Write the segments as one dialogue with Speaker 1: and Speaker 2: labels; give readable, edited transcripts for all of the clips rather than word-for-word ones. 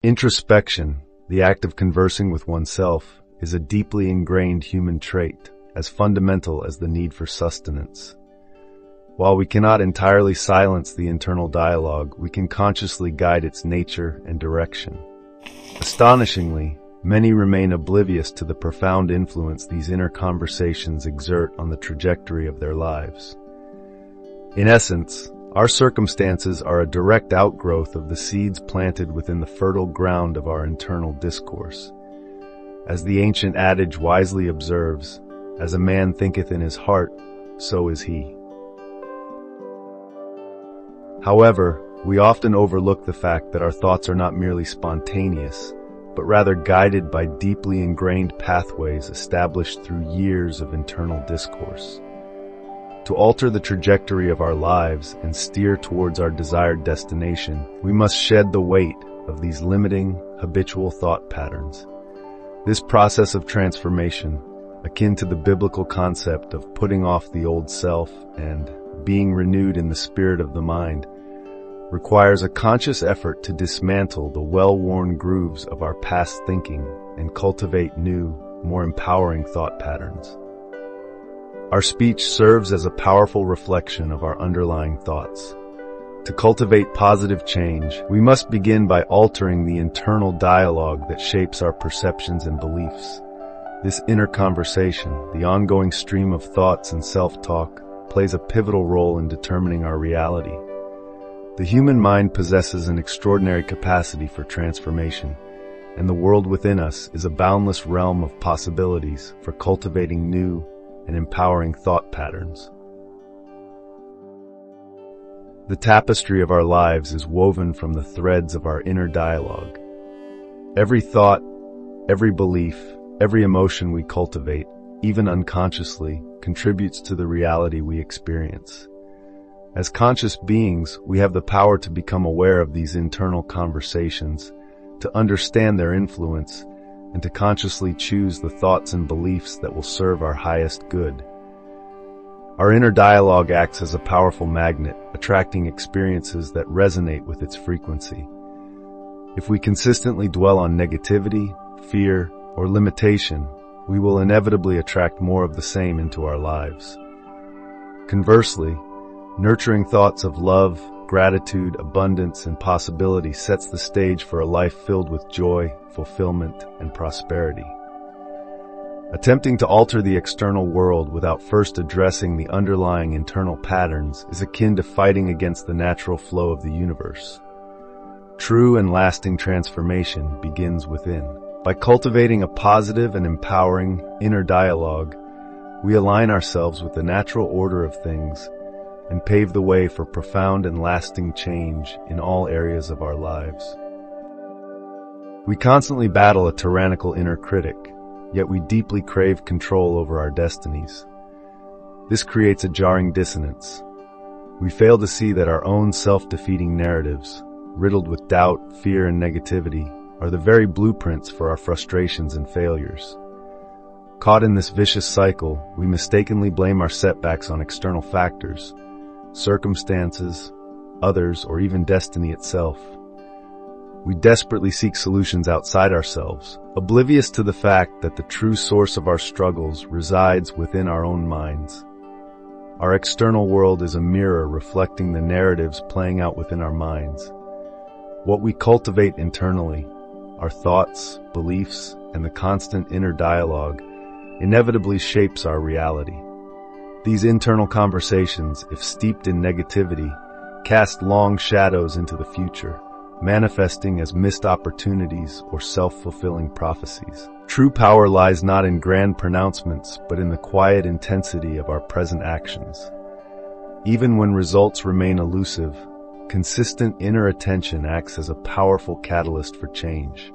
Speaker 1: Introspection, the act of conversing with oneself, is a deeply ingrained human trait, as fundamental as the need for sustenance. While we cannot entirely silence the internal dialogue, we can consciously guide its nature and direction. Astonishingly, many remain oblivious to the profound influence these inner conversations exert on the trajectory of their lives. In essence, our circumstances are a direct outgrowth of the seeds planted within the fertile ground of our internal discourse. As the ancient adage wisely observes, as a man thinketh in his heart, so is he. However, we often overlook the fact that our thoughts are not merely spontaneous, but rather guided by deeply ingrained pathways established through years of internal discourse. To alter the trajectory of our lives and steer towards our desired destination, we must shed the weight of these limiting, habitual thought patterns. This process of transformation, akin to the biblical concept of putting off the old self and being renewed in the spirit of the mind, requires a conscious effort to dismantle the well-worn grooves of our past thinking and cultivate new, more empowering thought patterns. Our speech serves as a powerful reflection of our underlying thoughts. To cultivate positive change, we must begin by altering the internal dialogue that shapes our perceptions and beliefs. This inner conversation, the ongoing stream of thoughts and self-talk, plays a pivotal role in determining our reality. The human mind possesses an extraordinary capacity for transformation, and the world within us is a boundless realm of possibilities for cultivating new and empowering thought patterns. The tapestry of our lives is woven from the threads of our inner dialogue. Every thought, every belief, every emotion we cultivate, even unconsciously, contributes to the reality we experience. As conscious beings, we have the power to become aware of these internal conversations, to understand their influence, and to consciously choose the thoughts and beliefs that will serve our highest good. Our inner dialogue acts as a powerful magnet, attracting experiences that resonate with its frequency. If we consistently dwell on negativity, fear, or limitation, we will inevitably attract more of the same into our lives. Conversely, nurturing thoughts of love, gratitude, abundance, and possibility sets the stage for a life filled with joy, fulfillment, and prosperity. Attempting to alter the external world without first addressing the underlying internal patterns is akin to fighting against the natural flow of the universe. True and lasting transformation begins within. By cultivating a positive and empowering inner dialogue, we align ourselves with the natural order of things and pave the way for profound and lasting change in all areas of our lives. We constantly battle a tyrannical inner critic, yet we deeply crave control over our destinies. This creates a jarring dissonance. We fail to see that our own self-defeating narratives, riddled with doubt, fear, and negativity, are the very blueprints for our frustrations and failures. Caught in this vicious cycle, we mistakenly blame our setbacks on external factors, circumstances, others, or even destiny itself. We desperately seek solutions outside ourselves, oblivious to the fact that the true source of our struggles resides within our own minds. Our external world is a mirror reflecting the narratives playing out within our minds. What we cultivate internally, our thoughts, beliefs, and the constant inner dialogue, inevitably shapes our reality. These internal conversations, if steeped in negativity, cast long shadows into the future, manifesting as missed opportunities or self-fulfilling prophecies. True power lies not in grand pronouncements, but in the quiet intensity of our present actions. Even when results remain elusive, consistent inner attention acts as a powerful catalyst for change.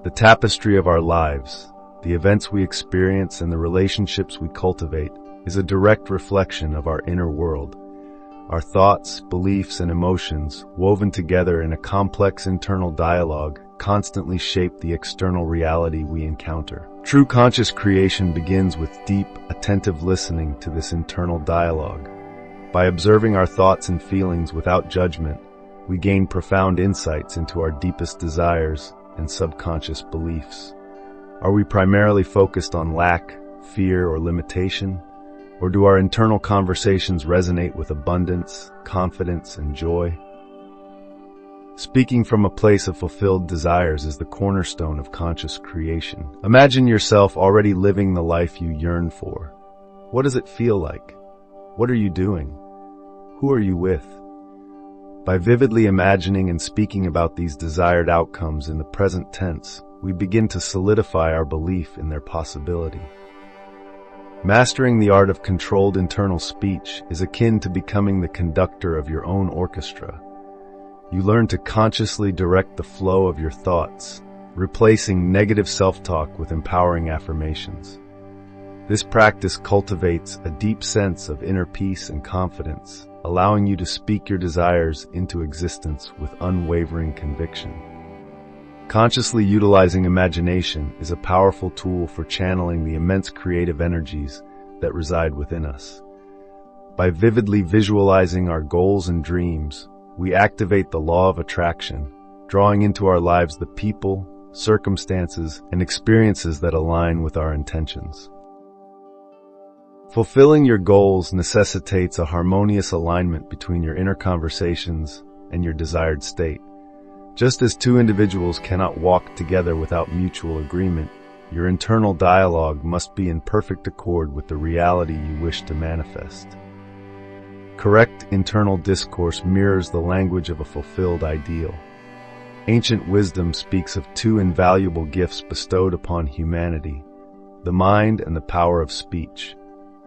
Speaker 1: The tapestry of our lives, the events we experience, and the relationships we cultivate is a direct reflection of our inner world. Our thoughts, beliefs, and emotions, woven together in a complex internal dialogue, constantly shape the external reality we encounter. True conscious creation begins with deep, attentive listening to this internal dialogue. By observing our thoughts and feelings without judgment, we gain profound insights into our deepest desires and subconscious beliefs. Are we primarily focused on lack, fear, or limitation? Or do our internal conversations resonate with abundance, confidence, and joy? Speaking from a place of fulfilled desires is the cornerstone of conscious creation. Imagine yourself already living the life you yearn for. What does it feel like? What are you doing? Who are you with? By vividly imagining and speaking about these desired outcomes in the present tense, we begin to solidify our belief in their possibility. Mastering the art of controlled internal speech is akin to becoming the conductor of your own orchestra. You learn to consciously direct the flow of your thoughts, replacing negative self-talk with empowering affirmations. This practice cultivates a deep sense of inner peace and confidence, allowing you to speak your desires into existence with unwavering conviction. Consciously utilizing imagination is a powerful tool for channeling the immense creative energies that reside within us. By vividly visualizing our goals and dreams, we activate the law of attraction, drawing into our lives the people, circumstances, and experiences that align with our intentions. Fulfilling your goals necessitates a harmonious alignment between your inner conversations and your desired state. Just as two individuals cannot walk together without mutual agreement, your internal dialogue must be in perfect accord with the reality you wish to manifest. Correct internal discourse mirrors the language of a fulfilled ideal. Ancient wisdom speaks of two invaluable gifts bestowed upon humanity, the mind and the power of speech.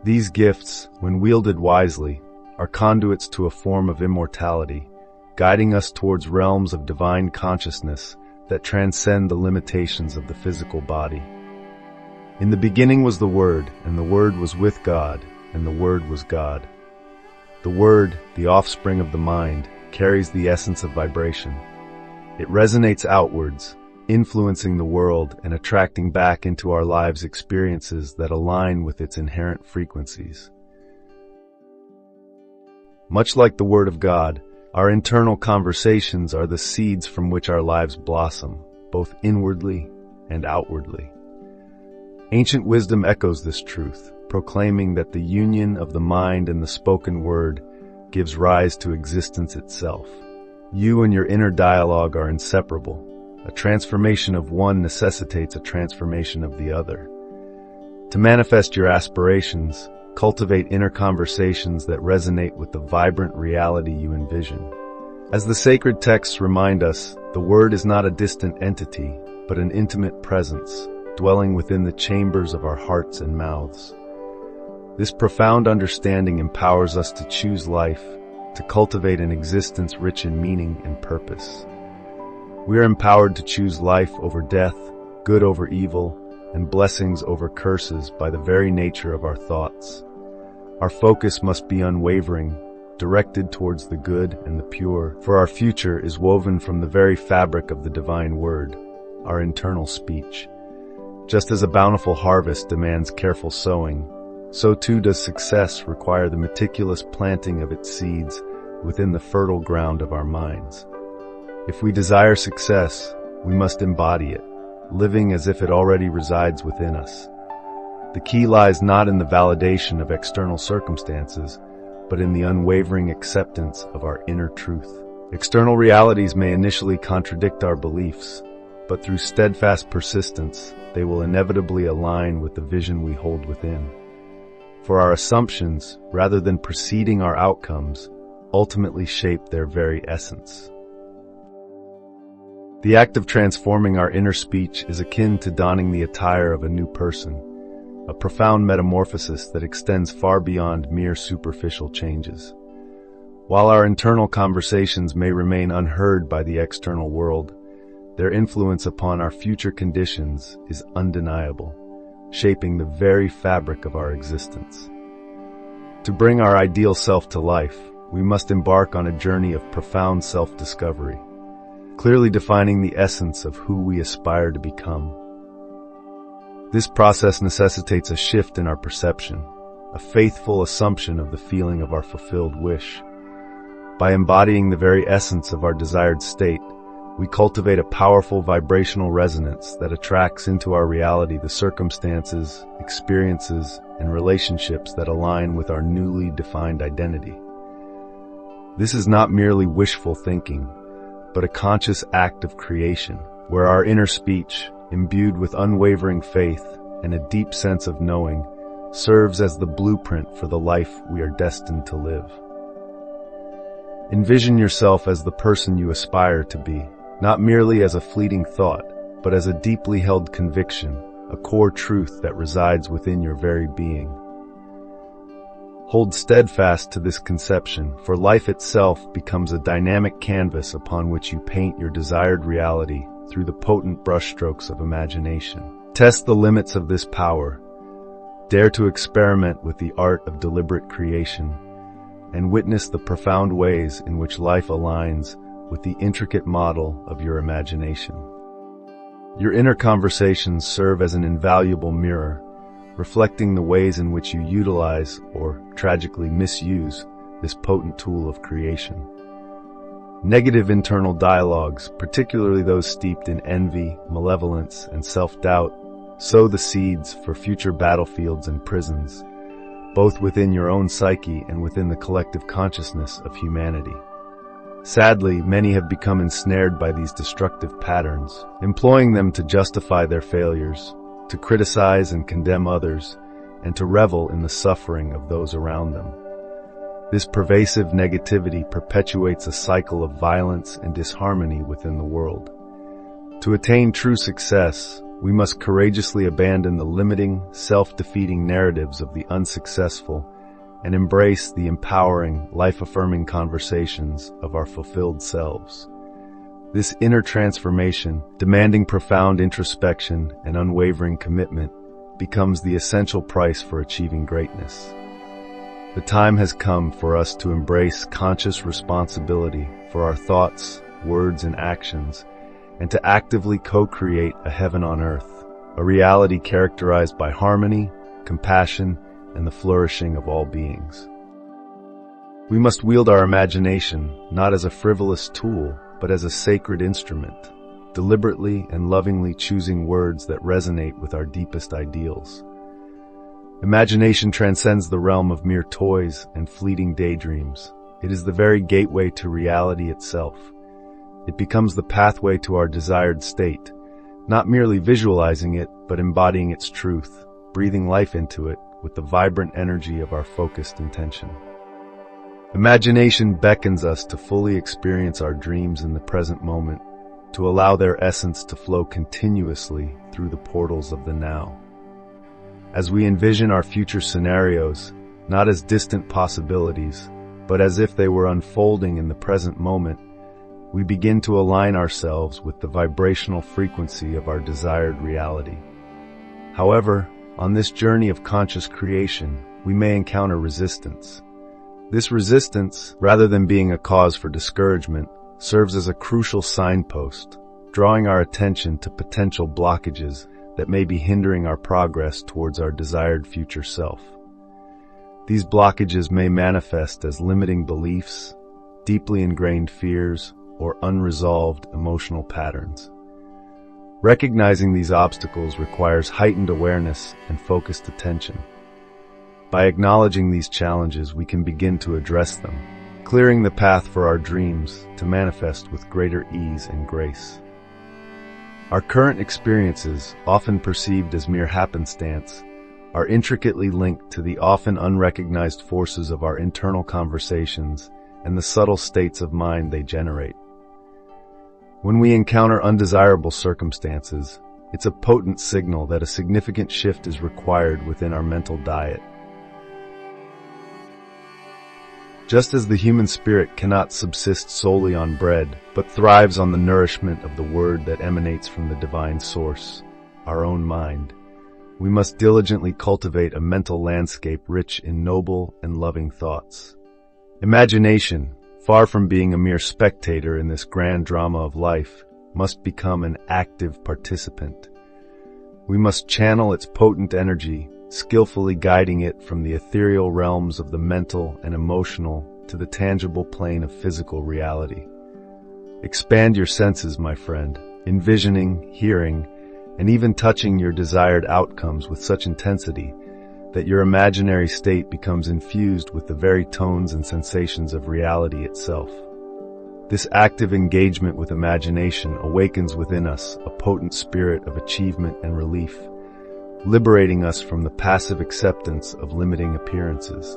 Speaker 1: These gifts, when wielded wisely, are conduits to a form of immortality, guiding us towards realms of divine consciousness that transcend the limitations of the physical body. In the beginning was the Word, and the Word was with God, and the Word was God. The Word, the offspring of the mind, carries the essence of vibration. It resonates outwards, influencing the world and attracting back into our lives experiences that align with its inherent frequencies. Much like the Word of God, our internal conversations are the seeds from which our lives blossom, both inwardly and outwardly. Ancient wisdom echoes this truth, proclaiming that the union of the mind and the spoken word gives rise to existence itself. You and your inner dialogue are inseparable. A transformation of one necessitates a transformation of the other. To manifest your aspirations, cultivate inner conversations that resonate with the vibrant reality you envision. As the sacred texts remind us, the Word is not a distant entity, but an intimate presence, dwelling within the chambers of our hearts and mouths. This profound understanding empowers us to choose life, to cultivate an existence rich in meaning and purpose. We are empowered to choose life over death, good over evil, and blessings over curses by the very nature of our thoughts. Our focus must be unwavering, directed towards the good and the pure, for our future is woven from the very fabric of the divine word, our internal speech. Just as a bountiful harvest demands careful sowing, so too does success require the meticulous planting of its seeds within the fertile ground of our minds. If we desire success, we must embody it, living as if it already resides within us. The key lies not in the validation of external circumstances, but in the unwavering acceptance of our inner truth. External realities may initially contradict our beliefs, but through steadfast persistence, they will inevitably align with the vision we hold within. For our assumptions, rather than preceding our outcomes, ultimately shape their very essence. The act of transforming our inner speech is akin to donning the attire of a new person, a profound metamorphosis that extends far beyond mere superficial changes. While our internal conversations may remain unheard by the external world, their influence upon our future conditions is undeniable, shaping the very fabric of our existence. To bring our ideal self to life, we must embark on a journey of profound self-discovery, clearly defining the essence of who we aspire to become. This process necessitates a shift in our perception, a faithful assumption of the feeling of our fulfilled wish. By embodying the very essence of our desired state, we cultivate a powerful vibrational resonance that attracts into our reality the circumstances, experiences, and relationships that align with our newly defined identity. This is not merely wishful thinking, but a conscious act of creation, where our inner speech, imbued with unwavering faith and a deep sense of knowing, serves as the blueprint for the life we are destined to live. Envision yourself as the person you aspire to be, not merely as a fleeting thought, but as a deeply held conviction, a core truth that resides within your very being. Hold steadfast to this conception, for life itself becomes a dynamic canvas upon which you paint your desired reality through the potent brushstrokes of imagination. Test the limits of this power. Dare to experiment with the art of deliberate creation, and witness the profound ways in which life aligns with the intricate model of your imagination. Your inner conversations serve as an invaluable mirror, reflecting the ways in which you utilize, or tragically misuse, this potent tool of creation. Negative internal dialogues, particularly those steeped in envy, malevolence, and self-doubt, sow the seeds for future battlefields and prisons, both within your own psyche and within the collective consciousness of humanity. Sadly, many have become ensnared by these destructive patterns, employing them to justify their failures, to criticize and condemn others, and to revel in the suffering of those around them. This pervasive negativity perpetuates a cycle of violence and disharmony within the world. To attain true success, we must courageously abandon the limiting, self-defeating narratives of the unsuccessful and embrace the empowering, life-affirming conversations of our fulfilled selves. This inner transformation, demanding profound introspection and unwavering commitment, becomes the essential price for achieving greatness. The time has come for us to embrace conscious responsibility for our thoughts, words, and actions, and to actively co-create a heaven on earth, a reality characterized by harmony, compassion, and the flourishing of all beings. We must wield our imagination not as a frivolous tool, but as a sacred instrument, deliberately and lovingly choosing words that resonate with our deepest ideals. Imagination transcends the realm of mere toys and fleeting daydreams. It is the very gateway to reality itself. It becomes the pathway to our desired state, not merely visualizing it, but embodying its truth, breathing life into it with the vibrant energy of our focused intention. Imagination beckons us to fully experience our dreams in the present moment, to allow their essence to flow continuously through the portals of the now. As we envision our future scenarios, not as distant possibilities, but as if they were unfolding in the present moment, we begin to align ourselves with the vibrational frequency of our desired reality. However, on this journey of conscious creation, we may encounter resistance. This resistance, rather than being a cause for discouragement, serves as a crucial signpost, drawing our attention to potential blockages that may be hindering our progress towards our desired future self. These blockages may manifest as limiting beliefs, deeply ingrained fears, or unresolved emotional patterns. Recognizing these obstacles requires heightened awareness and focused attention. By acknowledging these challenges, we can begin to address them, clearing the path for our dreams to manifest with greater ease and grace. Our current experiences, often perceived as mere happenstance, are intricately linked to the often unrecognized forces of our internal conversations and the subtle states of mind they generate. When we encounter undesirable circumstances, it's a potent signal that a significant shift is required within our mental diet. Just as the human spirit cannot subsist solely on bread, but thrives on the nourishment of the word that emanates from the divine source, our own mind, we must diligently cultivate a mental landscape rich in noble and loving thoughts. Imagination, far from being a mere spectator in this grand drama of life, must become an active participant. We must channel its potent energy, skillfully guiding it from the ethereal realms of the mental and emotional to the tangible plane of physical reality. Expand your senses, my friend, envisioning, hearing, and even touching your desired outcomes with such intensity that your imaginary state becomes infused with the very tones and sensations of reality itself. This active engagement with imagination awakens within us a potent spirit of achievement and relief, liberating us from the passive acceptance of limiting appearances.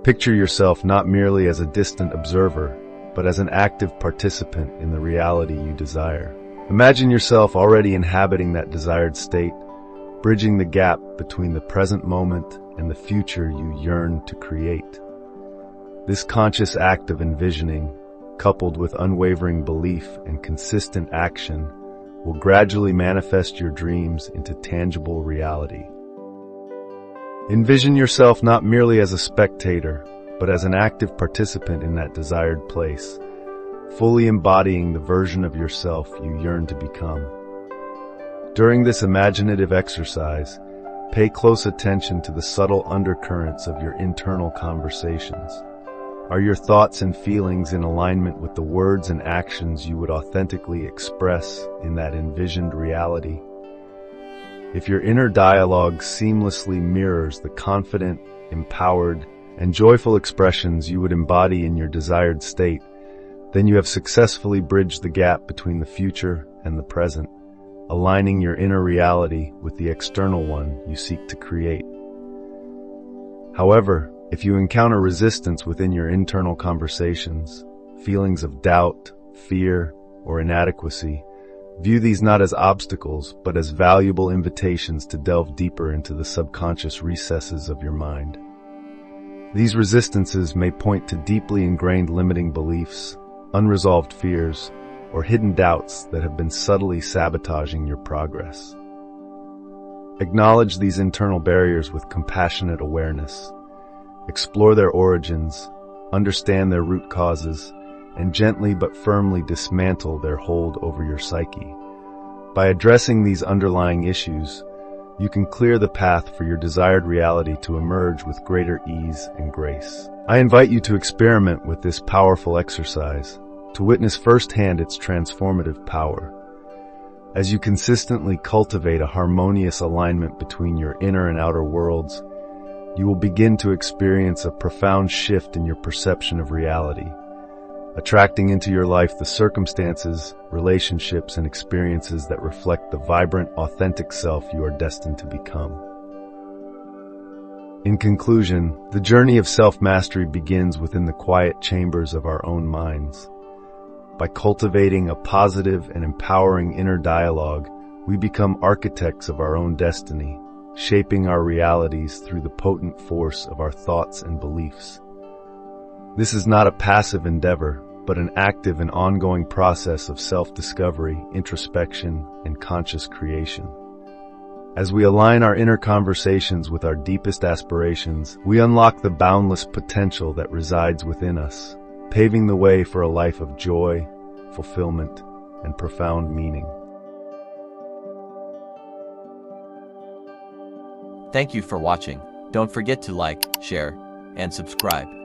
Speaker 1: Picture yourself not merely as a distant observer, but as an active participant in the reality you desire. Imagine yourself already inhabiting that desired state, bridging the gap between the present moment and the future you yearn to create. This conscious act of envisioning, coupled with unwavering belief and consistent action, will gradually manifest your dreams into tangible reality. Envision yourself not merely as a spectator, but as an active participant in that desired place, fully embodying the version of yourself you yearn to become. During this imaginative exercise, pay close attention to the subtle undercurrents of your internal conversations. Are your thoughts and feelings in alignment with the words and actions you would authentically express in that envisioned reality? If your inner dialogue seamlessly mirrors the confident, empowered, and joyful expressions you would embody in your desired state, then you have successfully bridged the gap between the future and the present, aligning your inner reality with the external one you seek to create. However, if you encounter resistance within your internal conversations, feelings of doubt, fear, or inadequacy, view these not as obstacles, but as valuable invitations to delve deeper into the subconscious recesses of your mind. These resistances may point to deeply ingrained limiting beliefs, unresolved fears, or hidden doubts that have been subtly sabotaging your progress. Acknowledge these internal barriers with compassionate awareness. Explore their origins, understand their root causes, and gently but firmly dismantle their hold over your psyche. By addressing these underlying issues, you can clear the path for your desired reality to emerge with greater ease and grace. I invite you to experiment with this powerful exercise, to witness firsthand its transformative power. As you consistently cultivate a harmonious alignment between your inner and outer worlds, you will begin to experience a profound shift in your perception of reality, attracting into your life the circumstances, relationships, and experiences that reflect the vibrant, authentic self you are destined to become. In conclusion, the journey of self-mastery begins within the quiet chambers of our own minds. By cultivating a positive and empowering inner dialogue, we become architects of our own destiny, shaping our realities through the potent force of our thoughts and beliefs. This is not a passive endeavor, but an active and ongoing process of self-discovery, introspection, and conscious creation. As we align our inner conversations with our deepest aspirations, we unlock the boundless potential that resides within us, paving the way for a life of joy, fulfillment, and profound meaning.
Speaker 2: Thank you for watching. Don't forget to like, share, and subscribe.